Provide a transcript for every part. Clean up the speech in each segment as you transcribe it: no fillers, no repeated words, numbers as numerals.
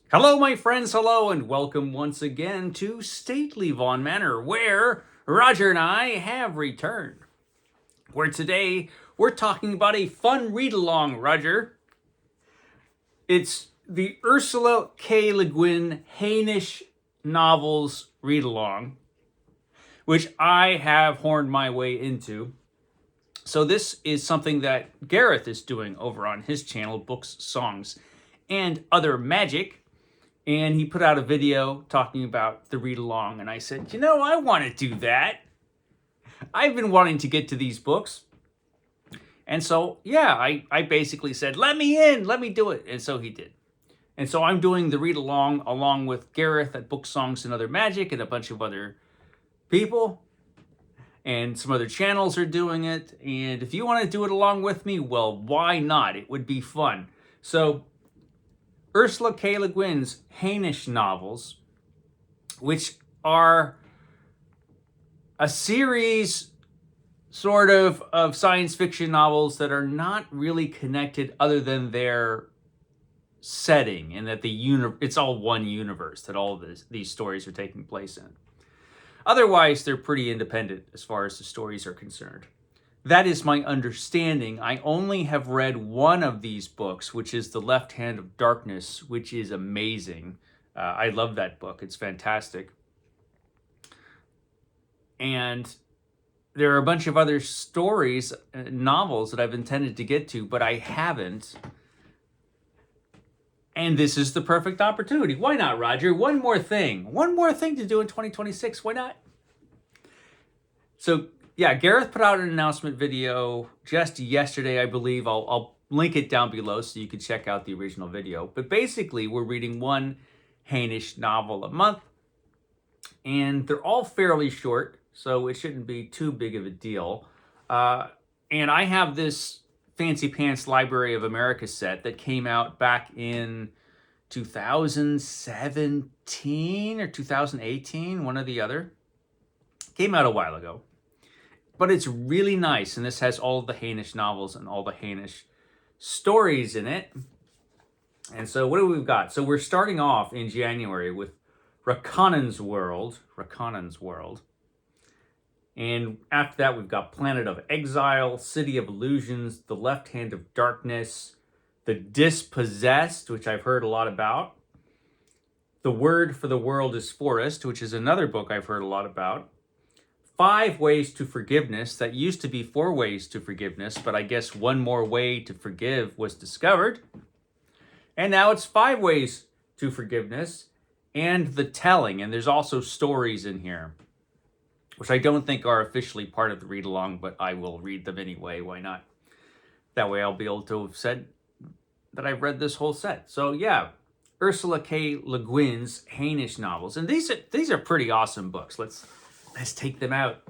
Hello, my friends, hello, and welcome once again to Stately Vaughan Manor, where Roger and I have returned. Where today we're talking about a fun read along, Roger. It's the Ursula K. Le Guin Hainish novels read along, which I have horned my way into. So, this is something that Gareth is doing over on his channel, Books, Songs, and Other Magic. And he put out a video talking about the read along, and I said, I want to do that. I've been wanting to get to these books. And so, I basically said, let me in, let me do it. And so he did. And so I'm doing the read along with Gareth at Book Songs and Other Magic and a bunch of other people. And some other channels are doing it. And if you want to do it along with me, well, why not? It would be fun. So Ursula K. Le Guin's Hainish novels, which are a series sort of science fiction novels that are not really connected other than their setting, and that it's all one universe that all of these stories are taking place in. Otherwise, they're pretty independent as far as the stories are concerned. That is my understanding. I only have read one of these books, which is The Left Hand of Darkness, which is amazing. I love that book. It's fantastic. And there are a bunch of other stories, novels that I've intended to get to, but I haven't. And this is the perfect opportunity. Why not, Roger? One more thing to do in 2026. Why not? So, yeah, Gareth put out an announcement video just yesterday, I believe. I'll link it down below so you can check out the original video. But basically, we're reading one Hainish novel a month. And they're all fairly short, so it shouldn't be too big of a deal. And I have this Fancy Pants Library of America set that came out back in 2017 or 2018, one or the other. Came out a while ago. But it's really nice, and this has all of the Hainish novels and all the Hainish stories in it. And so what do we got? So we're starting off in January with Rakanan's World. And after that, we've got Planet of Exile, City of Illusions, The Left Hand of Darkness, The Dispossessed, which I've heard a lot about. The Word for the World is Forest, which is another book I've heard a lot about. 5 Ways to Forgiveness. That used to be 4 Ways to Forgiveness, but I guess one more way to forgive was discovered. And now it's 5 Ways to Forgiveness and The Telling. And there's also stories in here, which I don't think are officially part of the read-along, but I will read them anyway. Why not? That way I'll be able to have said that I've read this whole set. So yeah, Ursula K. Le Guin's Hainish novels. And these are pretty awesome books. Let's take them out.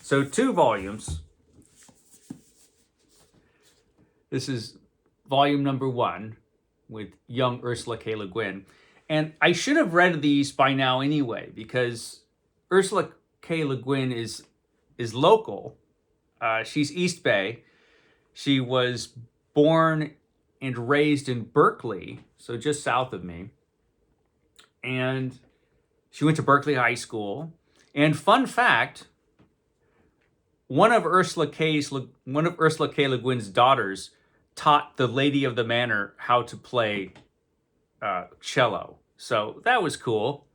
So 2 volumes. This is volume number 1 with young Ursula K. Le Guin. And I should have read these by now anyway, because Ursula K. Le Guin is local. She's East Bay. She was born and raised in Berkeley, so just south of me. And she went to Berkeley High School. And fun fact, one of Ursula K. Le Guin's daughters taught the lady of the manor how to play cello. So that was cool.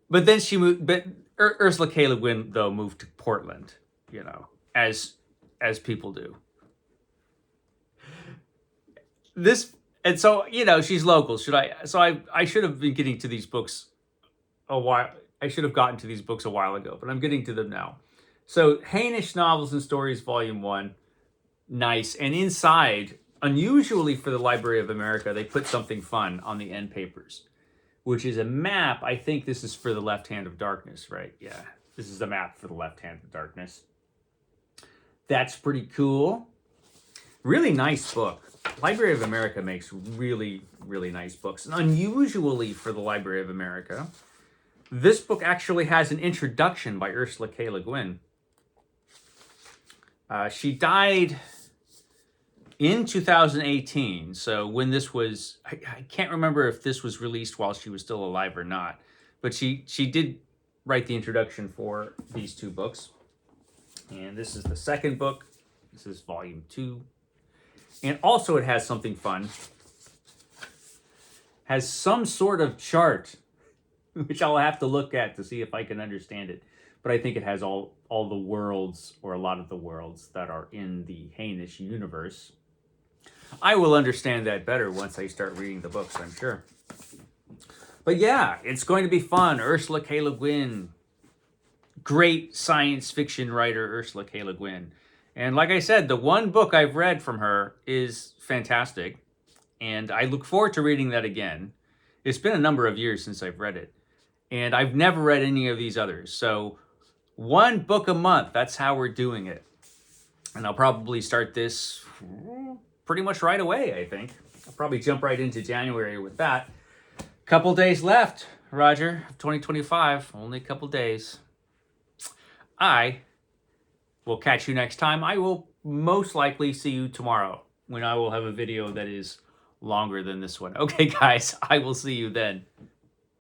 But then she moved. But Ursula K. Le Guin, though, moved to Portland, as people do. And so, she's local. I should have been getting to these books a while. I should have gotten to these books a while ago, but I'm getting to them now. So, Hainish Novels and Stories, Volume 1. Nice. And inside, unusually for the Library of America, they put something fun on the end papers, which is a map. I think this is for The Left Hand of Darkness, right? Yeah, this is the map for The Left Hand of Darkness. That's pretty cool. Really nice book. Library of America makes really, really nice books. And unusually for the Library of America, this book actually has an introduction by Ursula K. Le Guin. She died in 2018. So when this was, I can't remember if this was released while she was still alive or not, but she did write the introduction for these two books. And this is the second book. This is volume 2. And also it has something fun. Has some sort of chart, which I'll have to look at to see if I can understand it. But I think it has all the worlds, or a lot of the worlds that are in the Hainish universe. I will understand that better once I start reading the books, I'm sure. But yeah, it's going to be fun. Ursula K. Le Guin. Great science fiction writer, Ursula K. Le Guin. And like I said, the one book I've read from her is fantastic. And I look forward to reading that again. It's been a number of years since I've read it. And I've never read any of these others. So one book a month, that's how we're doing it. And I'll probably start this pretty much right away, I think. I'll probably jump right into January with that. Couple days left, Roger, 2025. Only a couple days. I will catch you next time. I will most likely see you tomorrow when I will have a video that is longer than this one. Okay, guys, I will see you then.